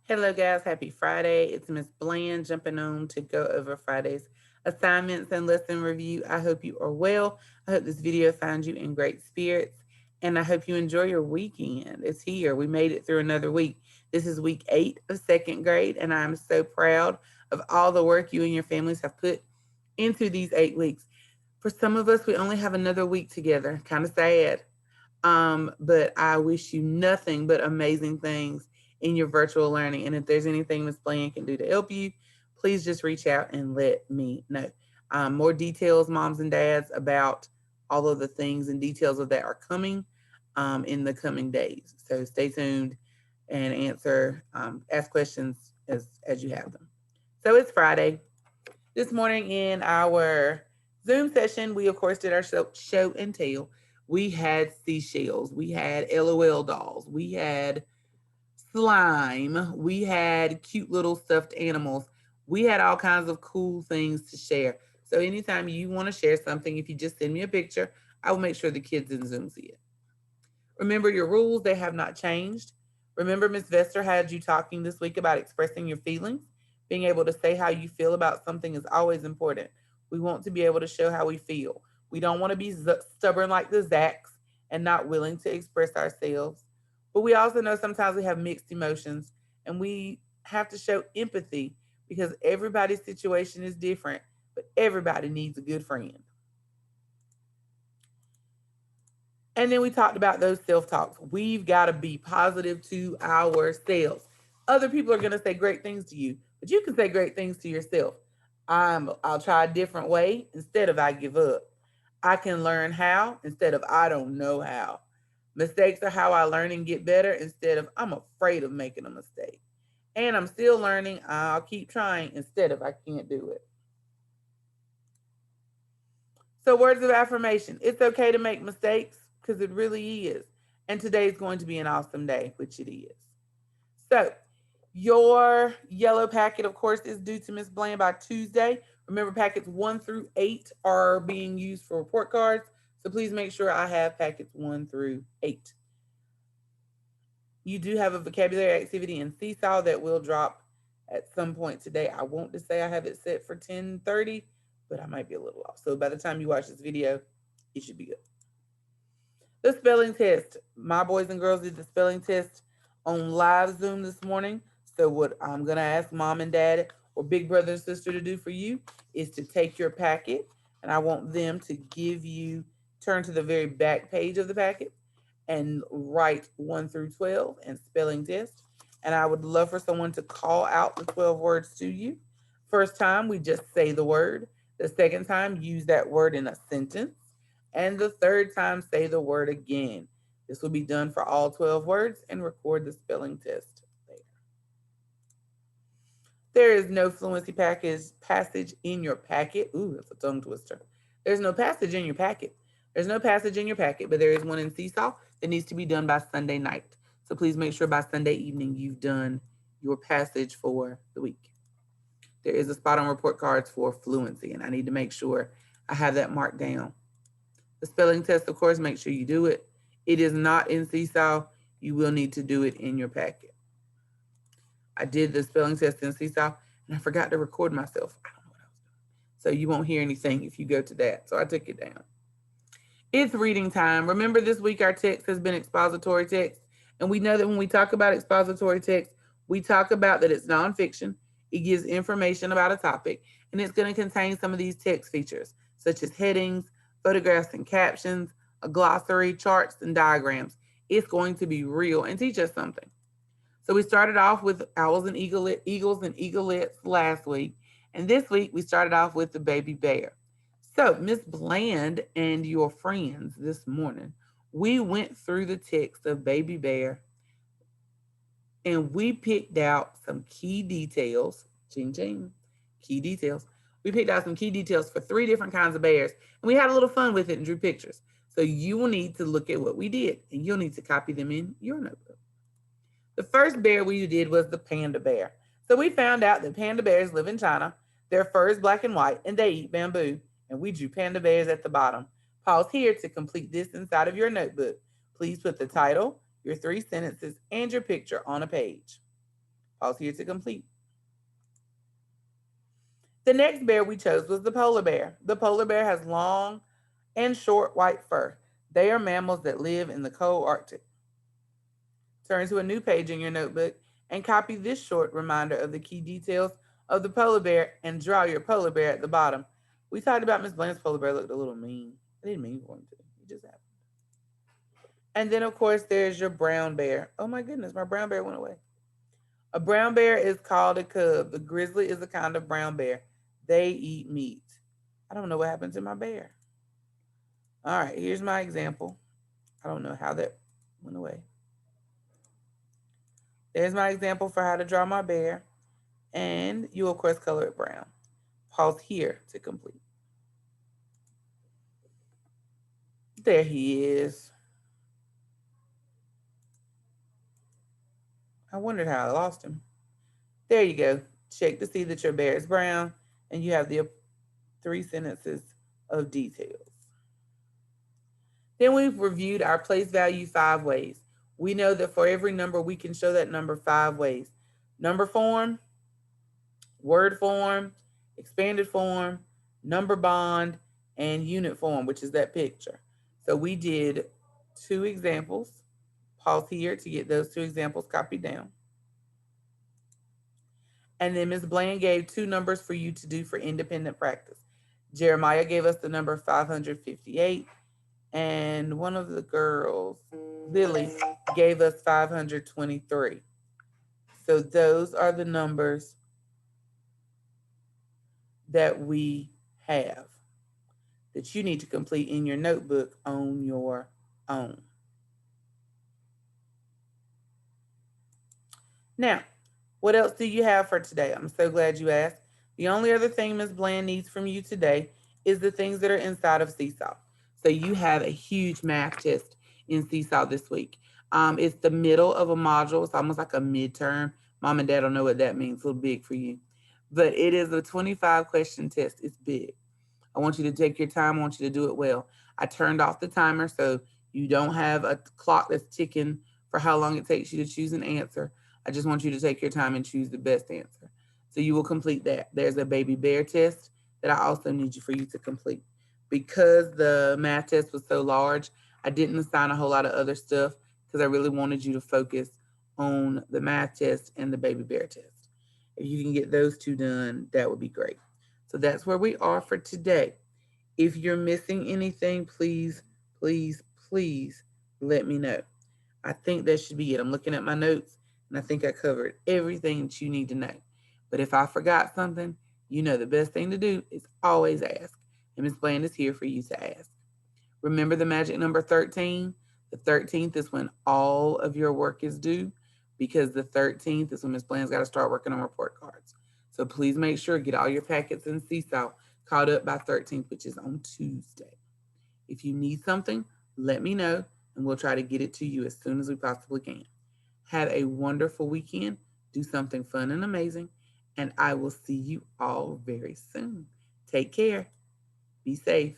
Hello, guys. Happy Friday. It's Miss Bland jumping on to go over Friday's assignments and lesson review. I hope you are well. I hope this video finds you in great spirits, and I hope you enjoy your weekend. It's here. We made it through another week. This is week 8 of second grade, and I'm so proud of all the work you and your families have put into these 8 weeks. For some of us, we only have another week together. Kind of sad. But I wish you nothing but amazing things in your virtual learning. And if there's anything Miss Bland can do to help you, please just reach out and let me know. More details, moms and dads, about all of the things and details of that are coming in the coming days. So stay tuned and ask questions as you have them. So it's Friday. This morning in our Zoom session, we of course did our show and tell. We had seashells, we had LOL dolls, we had slime, we had cute little stuffed animals. We had all kinds of cool things to share. So anytime you want to share something, if you just send me a picture, I will make sure the kids in Zoom see it. Remember your rules, they have not changed. Remember, Miss Vester had you talking this week about expressing your feelings. Being able to say how you feel about something is always important. We want to be able to show how we feel. We don't want to be stubborn like the Zacks and not willing to express ourselves. But we also know sometimes we have mixed emotions and we have to show empathy because everybody's situation is different, but everybody needs a good friend. And then we talked about those self talks. We've got to be positive to ourselves. Other people are going to say great things to you, but you can say great things to yourself. I'll try a different way instead of I give up. I can learn how instead of I don't know how. Mistakes are how I learn and get better instead of I'm afraid of making a mistake. And I'm still learning. I'll keep trying instead of I can't do it. So, words of affirmation. It's okay to make mistakes because it really is. And today is going to be an awesome day, which it is. So, your yellow packet, of course, is due to Miss Bland by Tuesday. Remember, packets 1 through 8 are being used for report cards. So, please make sure I have packets 1 through 8. You do have a vocabulary activity in Seesaw that will drop at some point today. I want to say I have it set for 10:30, but I might be a little off. So by the time you watch this video, it should be good. The spelling test. My boys and girls did the spelling test on live Zoom this morning. So what I'm going to ask mom and dad or big brother and sister to do for you is to take your packet, and I want them to turn to the very back page of the packet and write 1 through 12 and spelling test. And I would love for someone to call out the 12 words to you. First time, we just say the word. The second time, use that word in a sentence. And the third time, say the word again. This will be done for all 12 words and record the spelling test later. There is no fluency passage in your packet. Ooh, that's a tongue twister. There's no passage in your packet. There's no passage in your packet, but there is one in Seesaw that needs to be done by Sunday night. So please make sure by Sunday evening you've done your passage for the week. There is a spot on report cards for fluency, and I need to make sure I have that marked down. The spelling test, of course, make sure you do it. It is not in Seesaw. You will need to do it in your packet. I did the spelling test in Seesaw and I forgot to record myself. I don't know what I was doing. So you won't hear anything if you go to that. So I took it down. It's reading time. Remember, this week our text has been expository text. And we know that when we talk about expository text, we talk about that it's nonfiction, it gives information about a topic, and it's going to contain some of these text features, such as headings, photographs and captions, a glossary, charts, and diagrams. It's going to be real and teach us something. So we started off with eagles and eaglets last week. And this week we started off with the baby bear. So Miss Bland and your friends this morning, we went through the text of baby bear and we picked out some key details. Ching ching. Key details. We picked out some key details for 3 different kinds of bears. And we had a little fun with it and drew pictures. So you will need to look at what we did and you'll need to copy them in your notebook. The first bear we did was the panda bear. So we found out that panda bears live in China. Their fur is black and white, and they eat bamboo. And we drew panda bears at the bottom. Pause here to complete this inside of your notebook. Please put the title, your 3 sentences, and your picture on a page. Pause here to complete. The next bear we chose was the polar bear. The polar bear has long and short white fur. They are mammals that live in the cold Arctic. Turn to a new page in your notebook and copy this short reminder of the key details of the polar bear and draw your polar bear at the bottom. We talked about Miss Bland's polar bear looked a little mean. I didn't mean for him to. He just happened. And then, of course, there's your brown bear. Oh my goodness, my brown bear went away. A brown bear is called a cub. The grizzly is a kind of brown bear. They eat meat. I don't know what happened to my bear. All right, here's my example. I don't know how that went away. There's my example for how to draw my bear. And you, of course, color it brown. Pause here to complete. There he is. I wondered how I lost him. There you go. Check to see that your bear is brown and you have the 3 sentences of details. Then we've reviewed our place value 5 ways. We know that for every number, we can show that number 5 ways. Number form, word form, expanded form, number bond, and unit form, which is that picture. So we did 2 examples. Pause here to get those 2 examples copied down. And then Ms. Bland gave 2 numbers for you to do for independent practice. Jeremiah gave us the number 558, and one of the girls, Lily, gave us 523. So those are the numbers that we have that you need to complete in your notebook on your own. Now, what else do you have for today? I'm so glad you asked. The only other thing Ms. Bland needs from you today is the things that are inside of Seesaw. So you have a huge math test in Seesaw this week. It's the middle of a module. It's almost like a midterm. Mom and Dad don't know what that means. It's a little big for you. But it is a 25 question test. It's big. I want you to take your time. I want you to do it well. I turned off the timer so you don't have a clock that's ticking for how long it takes you to choose an answer. I just want you to take your time and choose the best answer. So you will complete that. There's a baby bear test that I also need you for you to complete. Because the math test was so large, I didn't assign a whole lot of other stuff because I really wanted you to focus on the math test and the baby bear test. If you can get those 2 done, that would be great. So that's where we are for today. If you're missing anything, please, please, please let me know. I think that should be it. I'm looking at my notes and I think I covered everything that you need to know. But if I forgot something, you know the best thing to do is always ask. And Ms. Bland is here for you to ask. Remember the magic number 13? The 13th is when all of your work is due because the 13th is when Ms. Bland's got to start working on report cards. So please make sure, get all your packets in Seesaw caught up by 13th, which is on Tuesday. If you need something, let me know and we'll try to get it to you as soon as we possibly can. Have a wonderful weekend. Do something fun and amazing. And I will see you all very soon. Take care. Be safe.